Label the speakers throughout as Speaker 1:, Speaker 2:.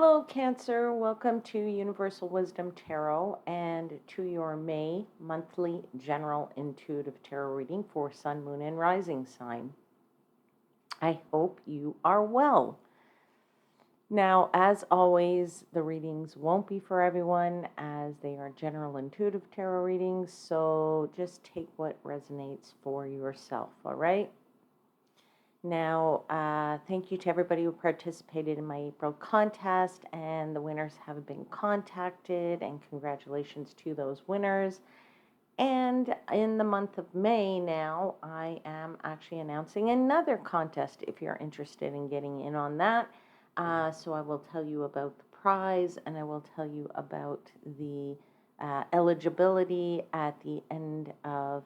Speaker 1: Hello, Cancer. Welcome to Universal Wisdom Tarot and to your May monthly general intuitive tarot reading for Sun, Moon, and Rising sign. I hope you are well. Now, as always, the readings won't be for everyone as they are general intuitive tarot readings, so just take what resonates for yourself, all right? Now, thank you to everybody who participated in my April contest, and the winners have been contacted, and congratulations to those winners. And in the month of May now, I am actually announcing another contest if you're interested in getting in on that. So I will tell you about the prize, and I will tell you about the eligibility at the end of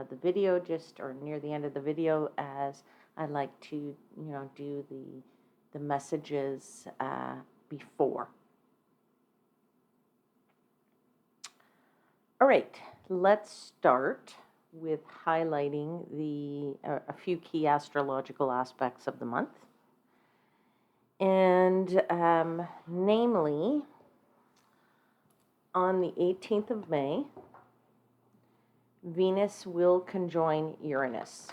Speaker 1: the video, just or near the end of the video, as I like to, do the messages before. All right, let's start with highlighting a few key astrological aspects of the month. And namely, on the 18th of May, Venus will conjoin Uranus.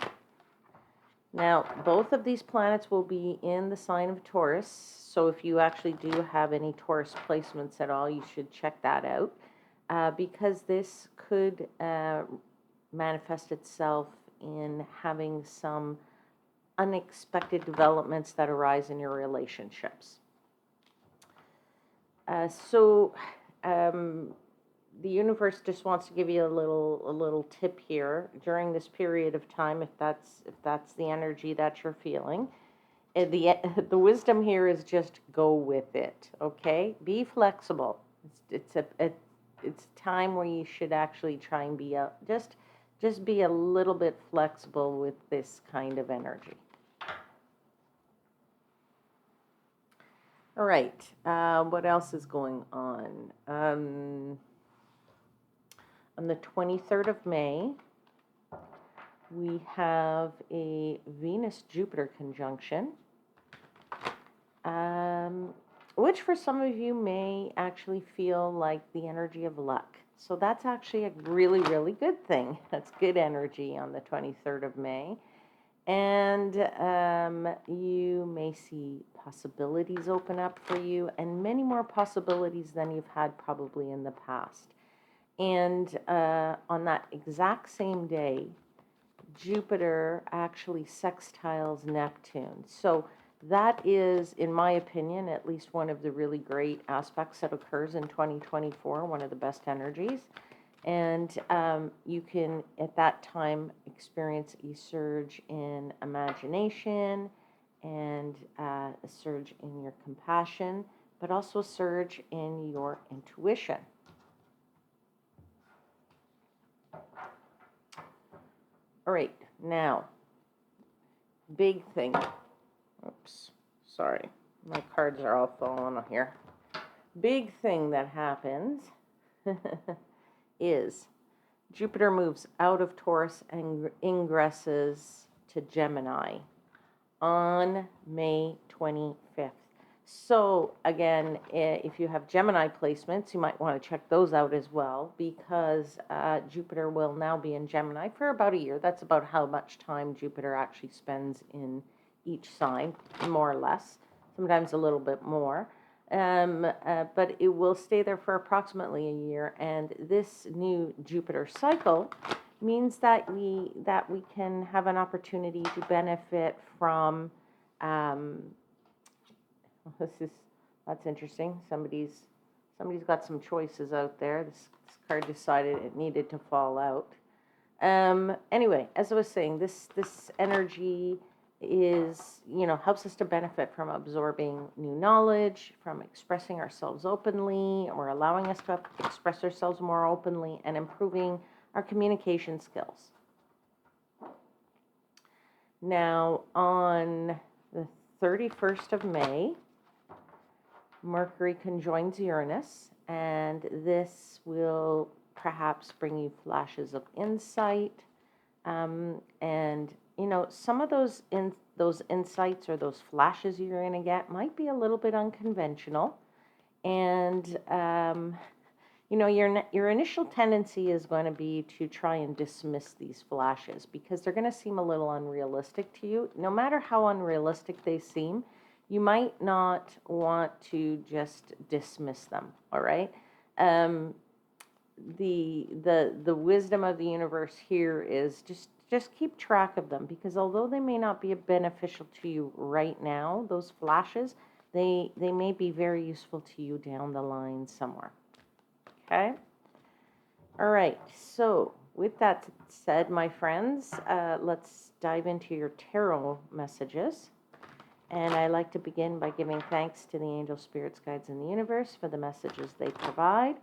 Speaker 1: Now, both of these planets will be in the sign of Taurus, so if you actually do have any Taurus placements at all, you should check that out, because this could manifest itself in having some unexpected developments that arise in your relationships. The universe just wants to give you a little tip here during this period of time, if that's the energy that you're feeling. The wisdom here is just go with it, okay? Be flexible. It's a time where you should actually try and be just be a little bit flexible with this kind of energy. All right. What else is going on? On the 23rd of May, we have a Venus-Jupiter conjunction, which for some of you may actually feel like the energy of luck. So that's actually a really, really good thing. That's good energy on the 23rd of May. And you may see possibilities open up for you, and many more possibilities than you've had probably in the past. And on that exact same day, Jupiter actually sextiles Neptune. So that is, in my opinion, at least one of the really great aspects that occurs in 2024, one of the best energies. And you can, at that time, experience a surge in imagination and a surge in your compassion, but also a surge in your intuition. All right, now, big thing. Oops, sorry. My cards are all falling on here. Big thing that happens is Jupiter moves out of Taurus and ingresses to Gemini on May 25th. So again, if you have Gemini placements, you might want to check those out as well, because Jupiter will now be in Gemini for about a year. That's about how much time Jupiter actually spends in each sign, more or less, sometimes a little bit more. But it will stay there for approximately a year, and this new Jupiter cycle means that we can have an opportunity to benefit from that's interesting. Somebody's got some choices out there. This card decided it needed to fall out. Anyway, as I was saying, this energy is, helps us to benefit from absorbing new knowledge, from expressing ourselves openly, or allowing us to express ourselves more openly, and improving our communication skills. Now, on the 31st of May, Mercury conjoins Uranus, and this will perhaps bring you flashes of insight, and some of those those insights or those flashes you're going to get might be a little bit unconventional. And, your initial tendency is going to be to try and dismiss these flashes because they're going to seem a little unrealistic to you. No matter how unrealistic they seem, you might not want to just dismiss them, all right? The wisdom of the universe here is just keep track of them, because although they may not be beneficial to you right now, those flashes, they may be very useful to you down the line somewhere. Okay? All right. So with that said, my friends, let's dive into your tarot messages. And I like to begin by giving thanks to the angel spirits, guides in the universe for the messages they provide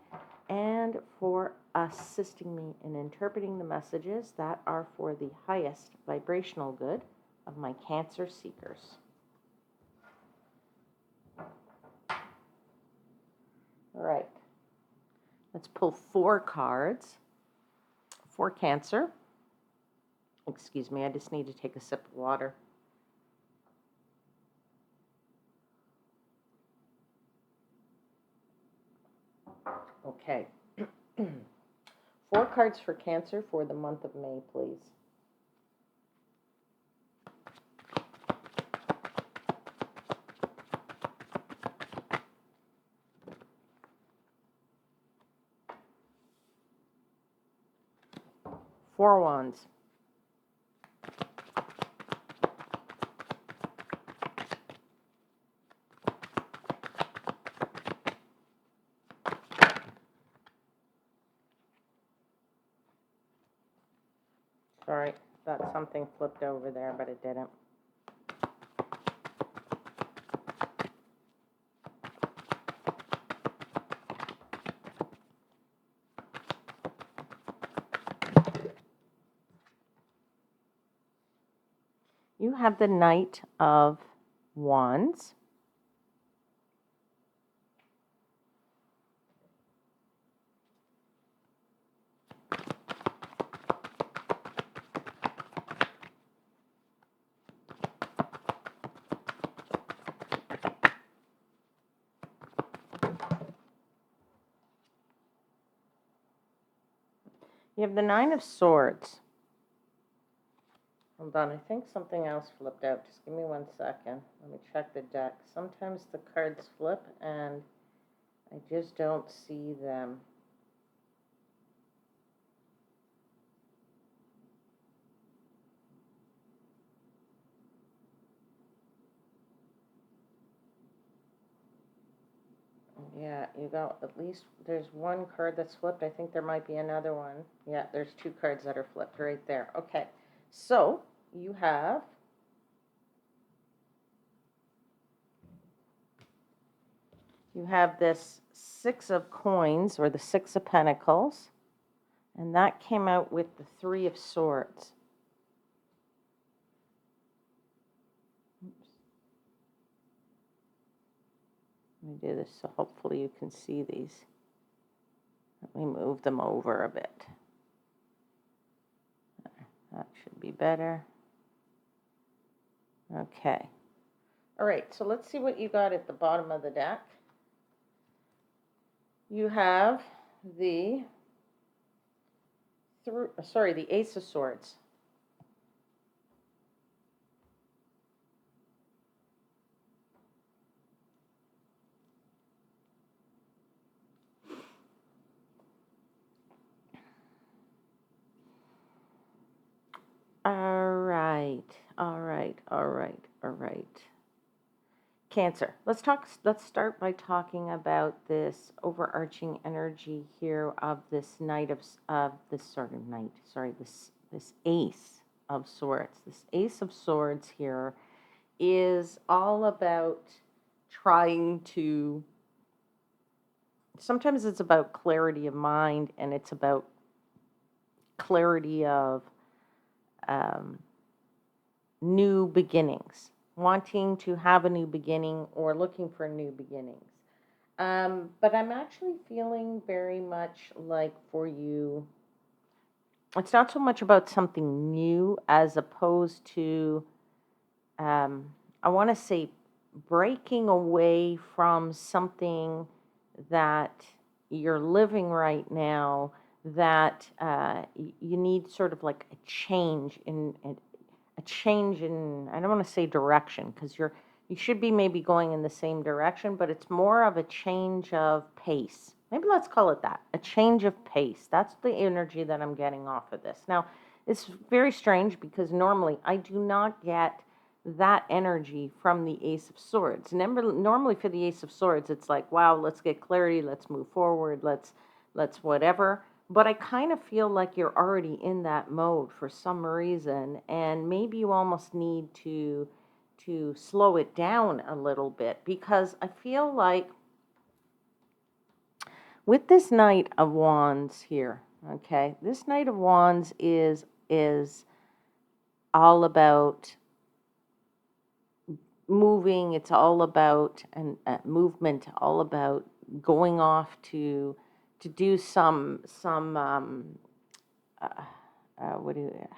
Speaker 1: and for assisting me in interpreting the messages that are for the highest vibrational good of my Cancer seekers. All right. Let's pull 4 cards for Cancer. Excuse me, I just need to take a sip of water. Okay. 4 cards for Cancer for the month of May, please. Four Wands. Sorry, thought something flipped over there, but it didn't. You have the Knight of Wands. You have the Nine of Swords. Hold on, I think something else flipped out. Just give me 1 second. Let me check the deck. Sometimes the cards flip and I just don't see them. Yeah, you got at least, there's 1 card that's flipped. I think there might be another one. Yeah, there's 2 cards that are flipped right there. Okay, so you have this 6 of Coins, or the 6 of Pentacles, and that came out with the 3 of Swords. Oops. Let me do this so hopefully you can see these. Let me move them over a bit. That should be better. Okay. All right, so let's see what you got at the bottom of the deck. You have the Ace of Swords. All right. Cancer. Let's start by talking about this overarching energy here of this this Ace of Swords. This Ace of Swords here is all about trying to, sometimes it's about clarity of mind, and it's about clarity of new beginnings, wanting to have a new beginning or looking for new beginnings. But I'm actually feeling very much like for you, it's not so much about something new as opposed to I want to say, breaking away from something that you're living right now, that you need sort of like a change in, I don't want to say direction, because you should be maybe going in the same direction, but it's more of a change of pace. Maybe let's call it that, a change of pace. That's the energy that I'm getting off of this. Now, it's very strange because normally I do not get that energy from the Ace of Swords. Normally for the Ace of Swords, it's like, wow, let's get clarity, let's move forward, let's whatever. But I kind of feel like you're already in that mode for some reason, and maybe you almost need to slow it down a little bit, because I feel like with this Knight of Wands here, okay, this Knight of Wands is all about moving. It's all about and movement, all about going off to do some uh,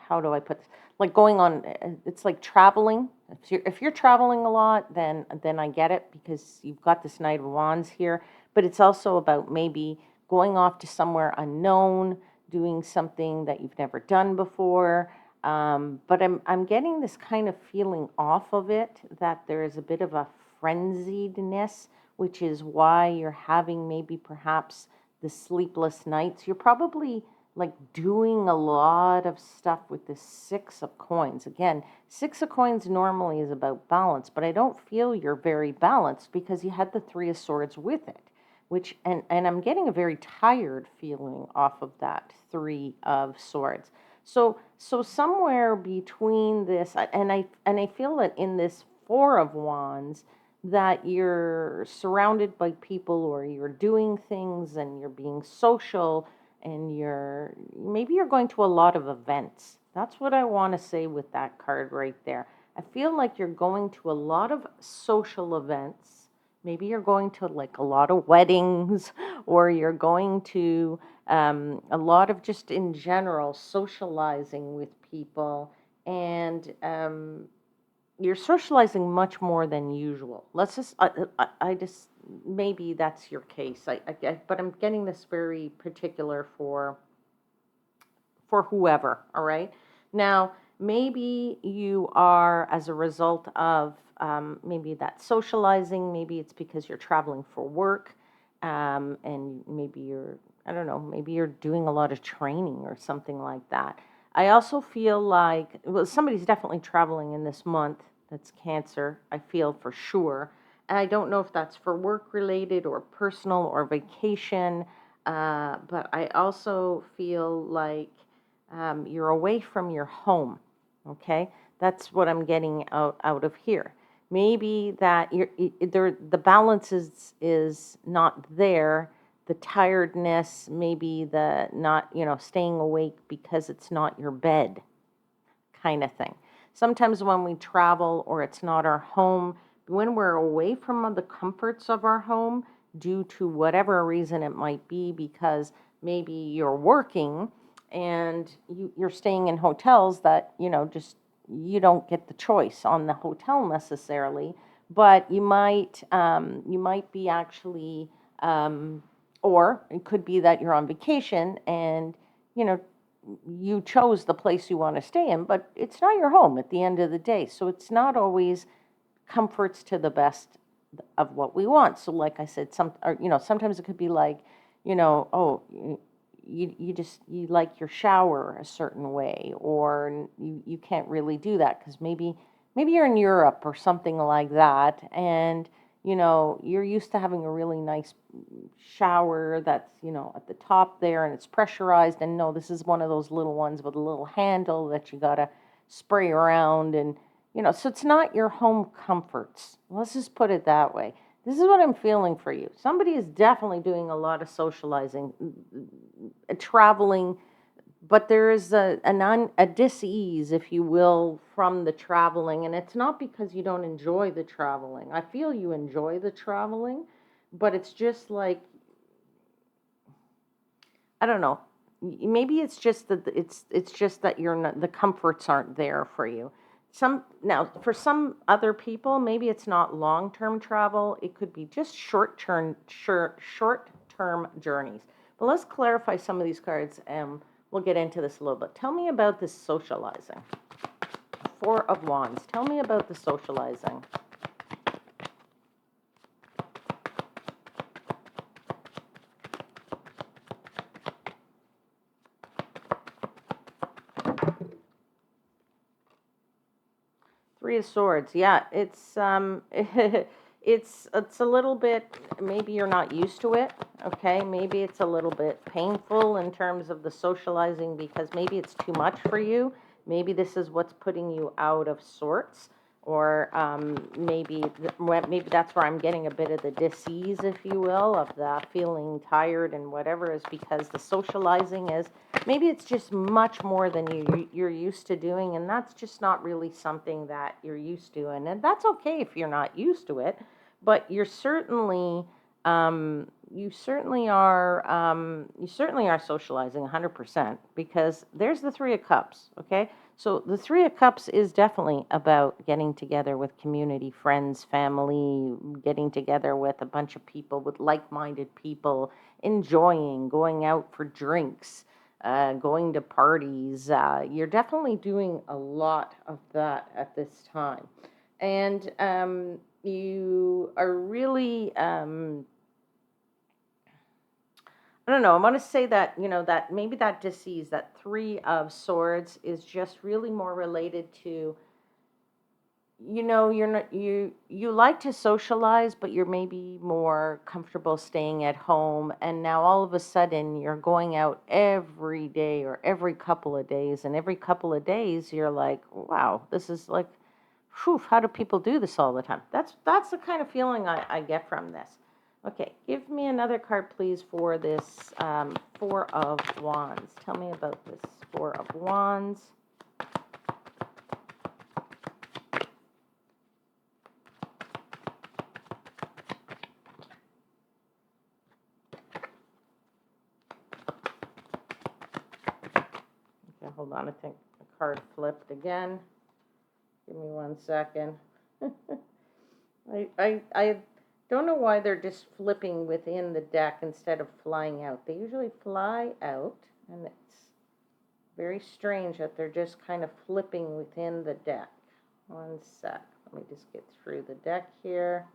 Speaker 1: how do I put this? Like going on, it's like traveling. If you're traveling a lot, then I get it, because you've got this Knight of Wands here. But it's also about maybe going off to somewhere unknown, doing something that you've never done before. But I'm getting this kind of feeling off of it, that there is a bit of a frenziedness, which is why you're having maybe perhaps the sleepless nights. You're probably like doing a lot of stuff with this Six of Coins. Again, Six of Coins normally is about balance, but I don't feel you're very balanced, because you had the Three of Swords with it, which, and I'm getting a very tired feeling off of that Three of Swords. So somewhere between this, and I feel that in this Four of Wands, that you're surrounded by people, or you're doing things and you're being social, and you're going to a lot of events. That's what I want to say with that card right there. I feel like you're going to a lot of social events. Maybe you're going to like a lot of weddings, or you're going to a lot of, just in general, socializing with people, and you're socializing much more than usual. Let's just, I just, maybe that's your case. But I'm getting this very particular for whoever. All right. Now, maybe you are, as a result of maybe that socializing, maybe it's because you're traveling for work, and maybe I don't know, maybe you're doing a lot of training or something like that. I also feel like, well, somebody's definitely traveling in this month. That's Cancer, I feel for sure. And I don't know if that's for work related or personal or vacation, but I also feel like you're away from your home. Okay, that's what I'm getting out of here. Maybe that the balance is not there. The tiredness, maybe the not, staying awake because it's not your bed, kind of thing. Sometimes when we travel, or it's not our home, when we're away from the comforts of our home, due to whatever reason it might be, because maybe you're working and you're staying in hotels that, just, you don't get the choice on the hotel necessarily, but you might be actually, or it could be that you're on vacation, and you know you chose the place you want to stay in, but it's not your home at the end of the day. So it's not always comforts to the best of what we want. So like I said, sometimes it could be like, oh, you like your shower a certain way, or you can't really do that because maybe you're in Europe or something like that, and you're used to having a really nice shower that's, at the top there, and it's pressurized, and no, this is one of those little ones with a little handle that you gotta spray around, and so it's not your home comforts. Let's just put it that way. This is what I'm feeling for you. Somebody is definitely doing a lot of socializing, traveling, but there is a dis-ease, if you will, from the traveling, and it's not because you don't enjoy the traveling. I feel you enjoy the traveling, but it's just like, I don't know. Maybe it's just that you're not, the comforts aren't there for you. For some other people, maybe it's not long-term travel. It could be just short-term journeys. But let's clarify some of these cards, and we'll get into this a little bit. Tell me about this socializing. Four of Wands. Tell me about the socializing. Three of Swords. Yeah, it's a little bit, maybe you're not used to it, okay? Maybe it's a little bit painful in terms of the socializing because maybe it's too much for you. Maybe this is what's putting you out of sorts, or maybe that's where I'm getting a bit of the dis-ease, if you will, of the feeling tired and whatever, is because the socializing is, maybe it's just much more than you're used to doing, and that's just not really something that you're used to, and that's okay if you're not used to it, but you certainly are socializing 100%, because there's the Three of Cups, okay? So the Three of Cups is definitely about getting together with community, friends, family, getting together with a bunch of people, with like-minded people, enjoying, going out for drinks, going to parties. You're definitely doing a lot of that at this time. And you are really, I don't know, I want to say that, that maybe that disease, that Three of Swords, is just really more related to, you're not, you like to socialize, but you're maybe more comfortable staying at home, and now all of a sudden you're going out every day or every couple of days, and every couple of days you're like, wow, this is like, whew, how do people do this all the time? That's the kind of feeling I get from this. Okay, give me another card, please, for this Four of Wands. Tell me about this Four of Wands. Okay, hold on. I think the card flipped again. Give me 1 second. I don't know why they're just flipping within the deck instead of flying out. They usually fly out, and it's very strange that they're just kind of flipping within the deck. 1 sec. Let me just get through the deck here.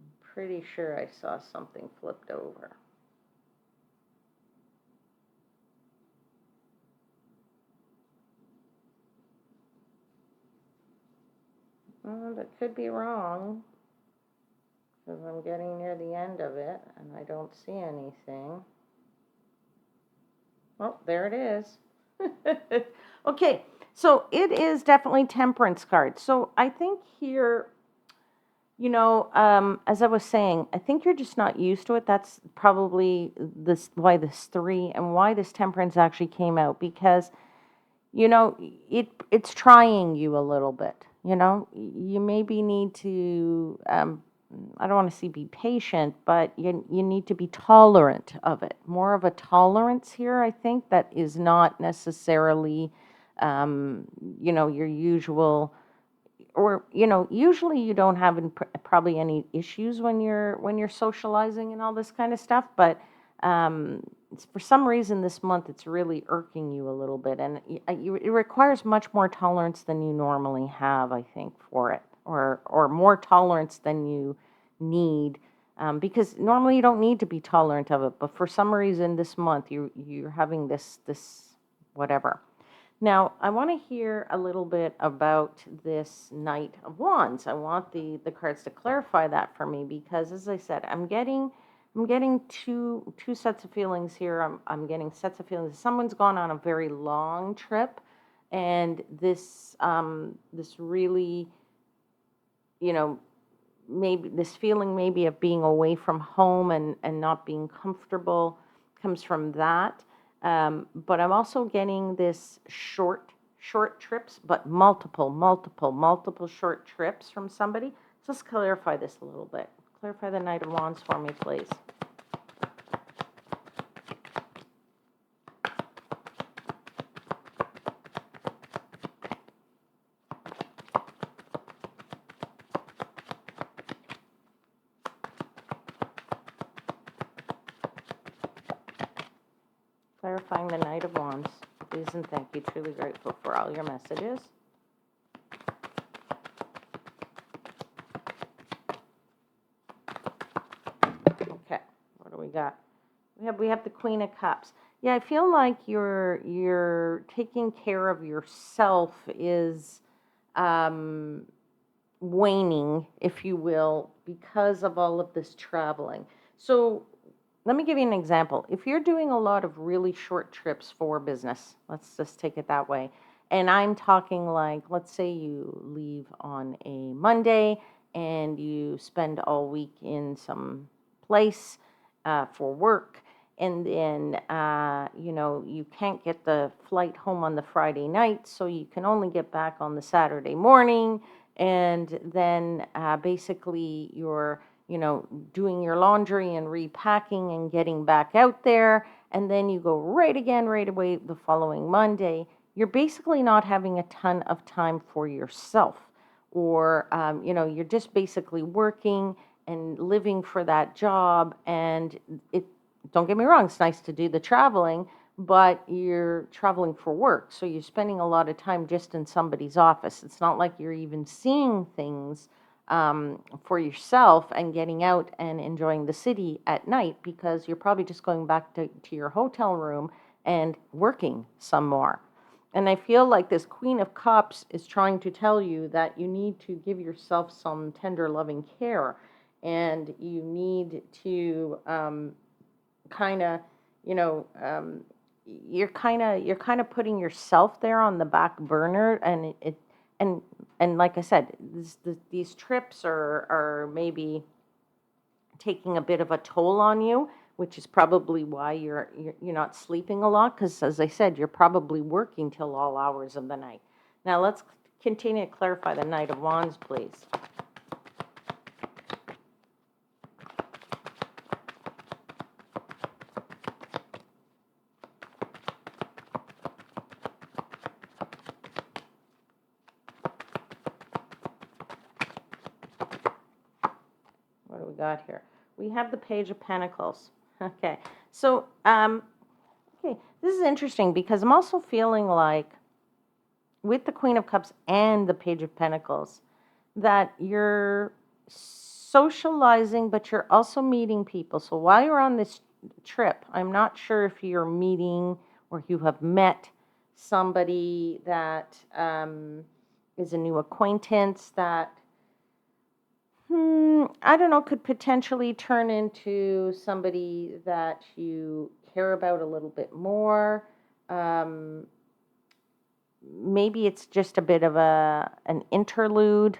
Speaker 1: I'm pretty sure I saw something flipped over. That could be wrong, because I'm getting near the end of it, and I don't see anything. Oh, there it is. Okay, so it is definitely Temperance card. So I think here, as I was saying, I think you're just not used to it. That's probably why this three and why this Temperance actually came out, because it's trying you a little bit. You maybe need to, I don't want to say be patient, but you need to be tolerant of it. More of a tolerance here, I think, that is not necessarily, your usual, or, usually you don't have probably any issues when you're socializing and all this kind of stuff, but for some reason this month it's really irking you a little bit, and it requires much more tolerance than you normally have, I think, for it, or more tolerance than you need, because normally you don't need to be tolerant of it, but for some reason this month you're having this whatever. Now, I want to hear a little bit about this Knight of Wands. I want the cards to clarify that for me, because, as I said, I'm getting two sets of feelings here. I'm getting sets of feelings. Someone's gone on a very long trip, and this really, maybe this feeling maybe of being away from home and not being comfortable comes from that. But I'm also getting this short trips, but multiple short trips from somebody. So let's clarify this a little bit. Clarify the Knight of Wands for me, please. clarifying the Knight of Wands. Please and thank you. Truly grateful for all your messages. Okay, what do we got? We have the Queen of Cups. Yeah, I feel like you're taking care of yourself is waning, if you will, because of all of this traveling. So let me give you an example. If you're doing a lot of really short trips for business, let's just take it that way. And I'm talking like, let's say you leave on a Monday and you spend all week in some place for work. And then, you can't get the flight home on the Friday night, so you can only get back on the Saturday morning. And then basically you're doing your laundry and repacking and getting back out there, and then you go right away the following Monday. You're basically not having a ton of time for yourself, or you're just basically working and living for that job. And it don't get me wrong, it's nice to do the traveling, but you're traveling for work, so you're spending a lot of time just in somebody's office. It's not like you're even seeing things for yourself and getting out and enjoying the city at night, because you're probably just going back to your hotel room and working some more. And I feel like this Queen of Cups is trying to tell you that you need to give yourself some tender, loving care, and you need to kind of, you know, you're kind of putting yourself there on the back burner, and and like I said, these trips are maybe taking a bit of a toll on you, which is probably why you're not sleeping a lot, because as I said, you're probably working till all hours of the night. Now let's continue to clarify the Knight of Wands, please. What do we got here? We have the Page of Pentacles. Okay, so okay, this is interesting because I'm also feeling like with the Queen of Cups and the Page of Pentacles that you're socializing, but you're also meeting people. So while you're on this trip, I'm not sure if you're meeting or you have met somebody that is a new acquaintance that I don't know, could potentially turn into somebody that you care about a little bit more. Um, Maybe it's just a bit of an interlude.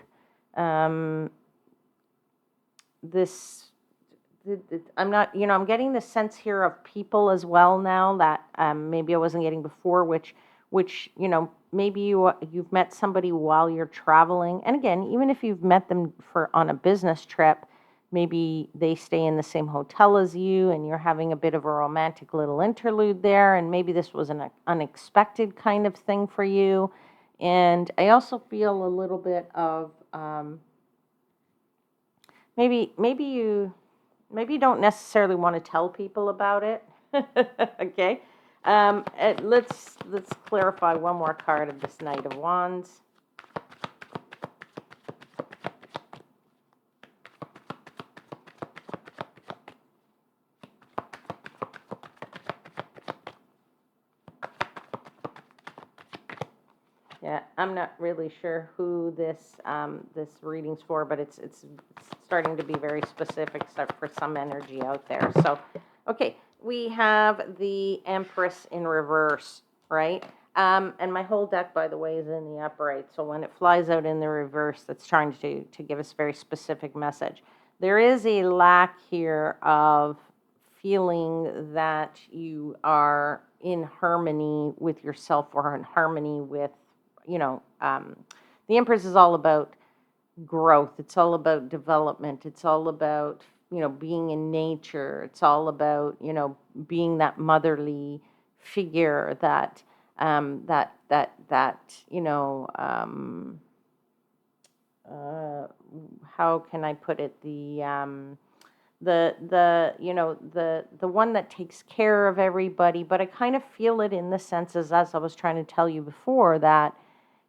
Speaker 1: Um, this, I'm not, I'm getting the sense here of people as well now that maybe I wasn't getting before, which maybe you've met somebody while you're traveling. And again, even if you've met them on a business trip, maybe they stay in the same hotel as you and you're having a bit of a romantic little interlude there, and maybe this was an unexpected kind of thing for you. And I also feel a little bit of maybe you don't necessarily want to tell people about it. Okay. Let's clarify one more card of this Knight of Wands. Yeah, I'm not really sure who this reading's for, but it's starting to be very specific for some energy out there. So, okay, we have the Empress in reverse, right? And my whole deck, by the way, is in the upright. So when it flies out in the reverse, that's trying to give us a very specific message. There is a lack here of feeling that you are in harmony with yourself or in harmony with the Empress is all about growth. It's all about development. It's all about, being in nature. It's all about, being that motherly figure that, how can I put it? the one that takes care of everybody. But I kind of feel it in the senses, as I was trying to tell you before, that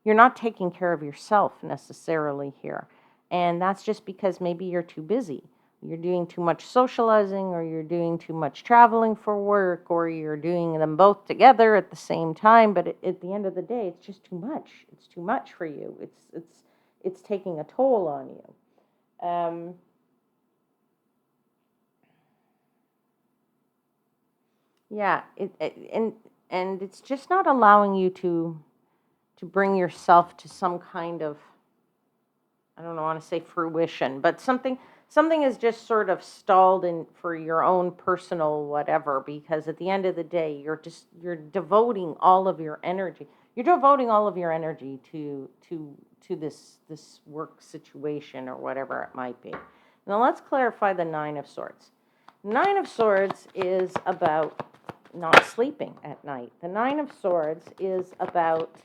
Speaker 1: you're not taking care of yourself necessarily here. And that's just because maybe you're too busy. You're doing too much socializing, or you're doing too much traveling for work, or you're doing them both together at the same time. But at the end of the day, it's just too much. It's too much for you. It's taking a toll on you. Yeah, and it's just not allowing you to bring yourself to some kind of, I don't want to say fruition, but something is just sort of stalled in for your own personal whatever, because at the end of the day, you're devoting all of your energy. You're devoting all of your energy to this work situation or whatever it might be. Now let's clarify the Nine of Swords. Nine of Swords is about not sleeping at night. The Nine of Swords is about,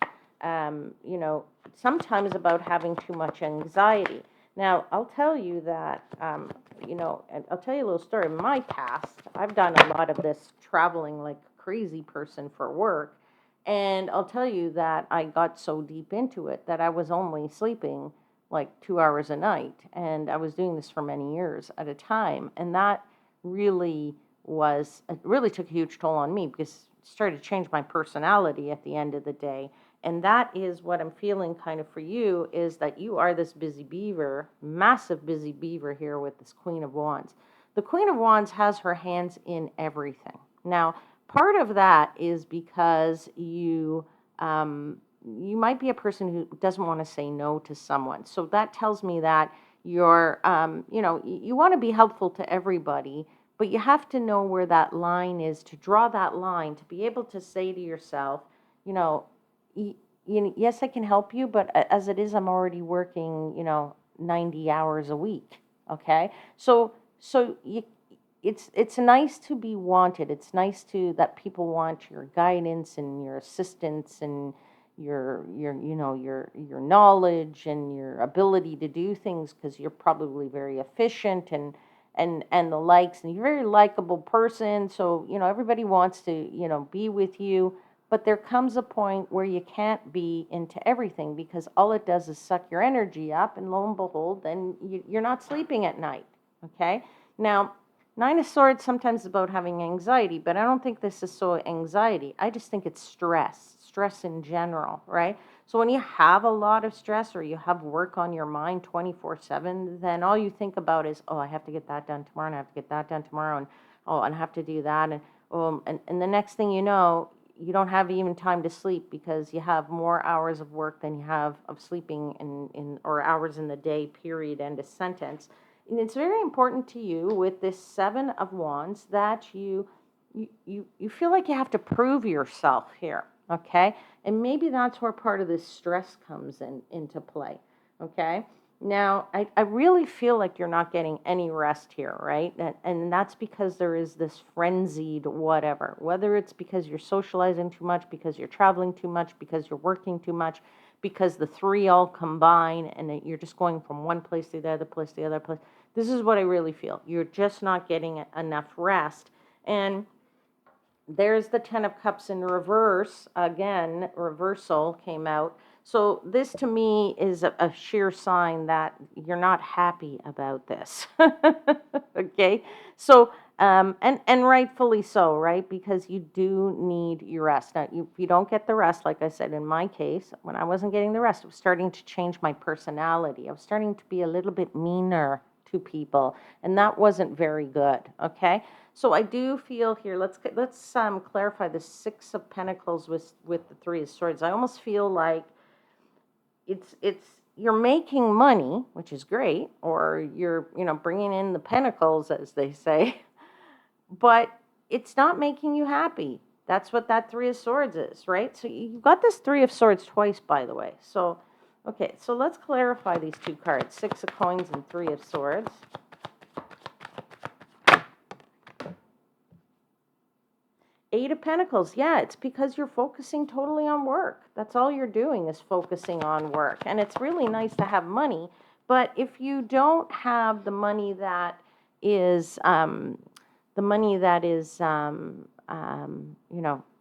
Speaker 1: sometimes about having too much anxiety. Now, I'll tell you that, and I'll tell you a little story. In my past, I've done a lot of this traveling like a crazy person for work. And I'll tell you that I got so deep into it that I was only sleeping like 2 hours a night. And I was doing this for many years at a time. And that really it really took a huge toll on me, because it started to change my personality at the end of the day. And that is what I'm feeling kind of for you, is that you are this busy beaver, massive busy beaver here with this Queen of Wands. The Queen of Wands has her hands in everything. Now, part of that is because you might be a person who doesn't want to say no to someone. So that tells me that you're, you want to be helpful to everybody, but you have to know where that line is, to draw that line, to be able to say to yourself, you know, yes, I can help you, but as it is, I'm already working, 90 hours a week. Okay. It's nice to be wanted. It's nice that people want your guidance and your assistance and your knowledge and your ability to do things, because you're probably very efficient and the likes, and you're a very likable person. So, everybody wants to, be with you. But there comes a point where you can't be into everything, because all it does is suck your energy up, and lo and behold, then you're not sleeping at night. Okay? Now, Nine of Swords sometimes is about having anxiety, but I don't think this is so anxiety. I just think it's stress in general, right? So when you have a lot of stress, or you have work on your mind 24/7, then all you think about is, oh, I have to get that done tomorrow, and I have to get that done tomorrow, and oh, and I have to do that, and the next thing you know, you don't have even time to sleep, because you have more hours of work than you have of sleeping or hours in the day, period, end of sentence. And it's very important to you with this Seven of Wands that you feel like you have to prove yourself here, okay? And maybe that's where part of this stress comes into play, okay? Now, I really feel like you're not getting any rest here, right? And that's because there is this frenzied whatever, whether it's because you're socializing too much, because you're traveling too much, because you're working too much, because the three all combine, and you're just going from one place to the other place to the other place. This is what I really feel. You're just not getting enough rest. And there's the Ten of Cups in reverse. Again, reversal came out. So this to me is a sheer sign that you're not happy about this. Okay? So, and rightfully so, right? Because you do need your rest. Now, if you don't get the rest, like I said, in my case, when I wasn't getting the rest, it was starting to change my personality. I was starting to be a little bit meaner to people, and that wasn't very good, okay? So I do feel here, let's clarify the Six of Pentacles with the Three of Swords. I almost feel like it's you're making money, which is great, or you're, bringing in the pentacles, as they say, but it's not making you happy. That's what that Three of Swords is, right? So you've got this Three of Swords twice, by the way. So, okay, so let's clarify these two cards, Six of Coins and Three of Swords. Eight of Pentacles, yeah, it's because you're focusing totally on work. That's all you're doing is focusing on work. And it's really nice to have money, but if you don't have the money that is the money that is,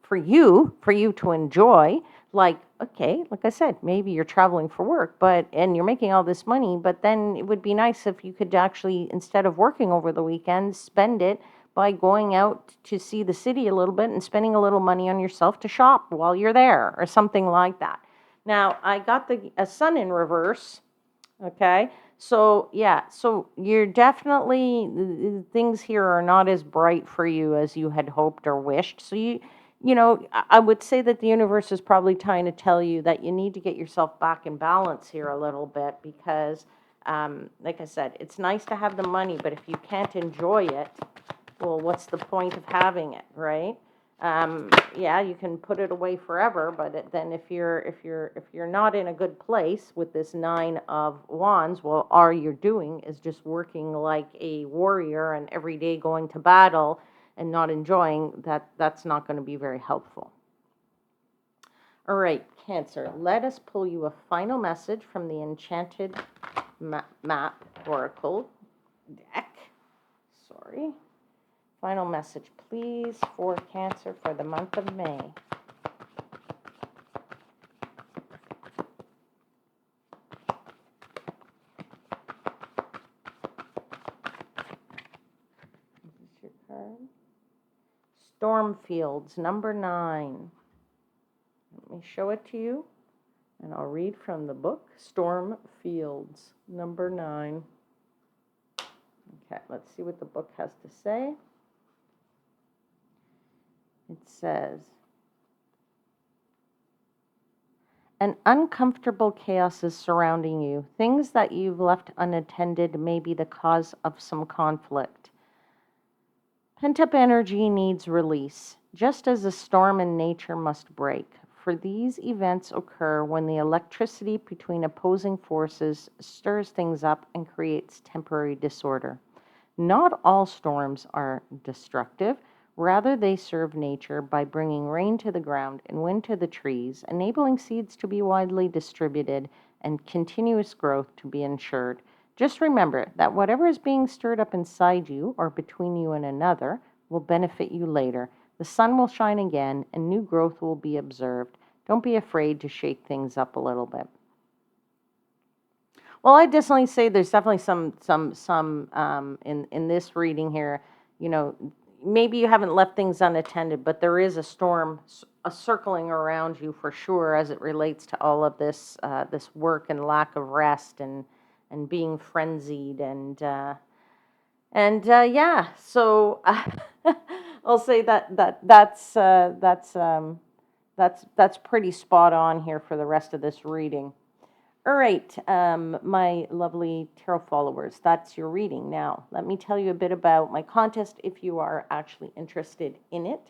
Speaker 1: for you to enjoy. Like, okay, like I said, maybe you're traveling for work, and you're making all this money, but then it would be nice if you could actually, instead of working over the weekend, spend it by going out to see the city a little bit and spending a little money on yourself to shop while you're there or something like that. Now, I got a sun in reverse. Okay. So, yeah, so you're definitely, things here are not as bright for you as you had hoped or wished. So I would say that the universe is probably trying to tell you that you need to get yourself back in balance here a little bit because, like I said, it's nice to have the money, but if you can't enjoy it, well, what's the point of having it, right? Yeah, you can put it away forever, but then if you're not in a good place with this 9 of Wands, well, all you're doing is just working like a warrior and every day going to battle and not enjoying that. That's not going to be very helpful. All right, Cancer, let us pull you a final message from the Enchanted Map Oracle deck. Sorry. Final message, please, for Cancer for the month of May. Is this your card? Stormfields, number 9. Let me show it to you, and I'll read from the book. Stormfields, number 9. Okay, let's see what the book has to say. It says, an uncomfortable chaos is surrounding you. Things that you've left unattended may be the cause of some conflict. Pent-up energy needs release, just as a storm in nature must break. For these events occur when the electricity between opposing forces stirs things up and creates temporary disorder. Not all storms are destructive. Rather, they serve nature by bringing rain to the ground and wind to the trees, enabling seeds to be widely distributed and continuous growth to be ensured. Just remember that whatever is being stirred up inside you or between you and another will benefit you later. The sun will shine again and new growth will be observed. Don't be afraid to shake things up a little bit. Well, I definitely say there's definitely some in this reading here, maybe you haven't left things unattended, but there is a storm circling around you for sure as it relates to all of this work and lack of rest and being frenzied and yeah. So I'll say that's pretty spot on here for the rest of this reading. All right, my lovely tarot followers, that's your reading. Now, let me tell you a bit about my contest if you are actually interested in it.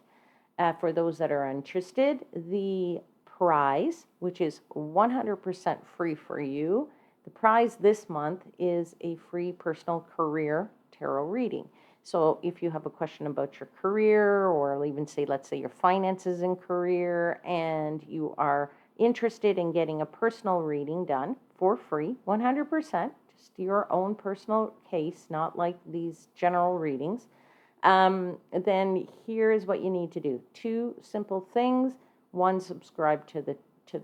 Speaker 1: For those that are interested, the prize, which is 100% free for you, the prize this month is a free personal career tarot reading. So if you have a question about your career, or I'll even say, let's say your finances and career, and you are interested in getting a personal reading done for free, 100%, just your own personal case, not like these general readings, then here is what you need to do. 2 simple things. 1, subscribe to the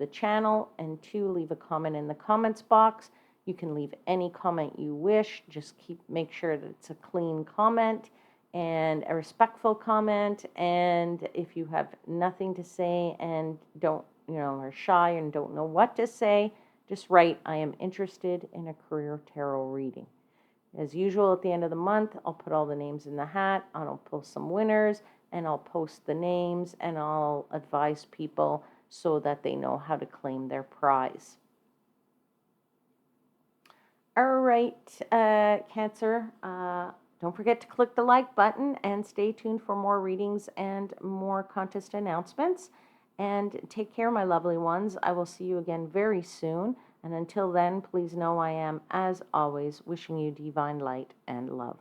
Speaker 1: channel, and 2, leave a comment in the comments box. You can leave any comment you wish. Just make sure that it's a clean comment and a respectful comment. And if you have nothing to say and are shy and don't know what to say, just write, I am interested in a career tarot reading. As usual, at the end of the month, I'll put all the names in the hat, I'll post some winners, and I'll post the names, and I'll advise people so that they know how to claim their prize. All right, Cancer, don't forget to click the like button and stay tuned for more readings and more contest announcements. And take care, my lovely ones. I will see you again very soon. And until then, please know I am, as always, wishing you divine light and love.